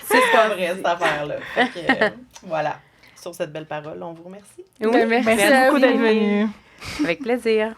C'est pas vrai, cette affaire-là. Fait que, voilà. Sur cette belle parole, on vous remercie. Oui, Ben, merci Merci à beaucoup vous. d'être venu. avec plaisir.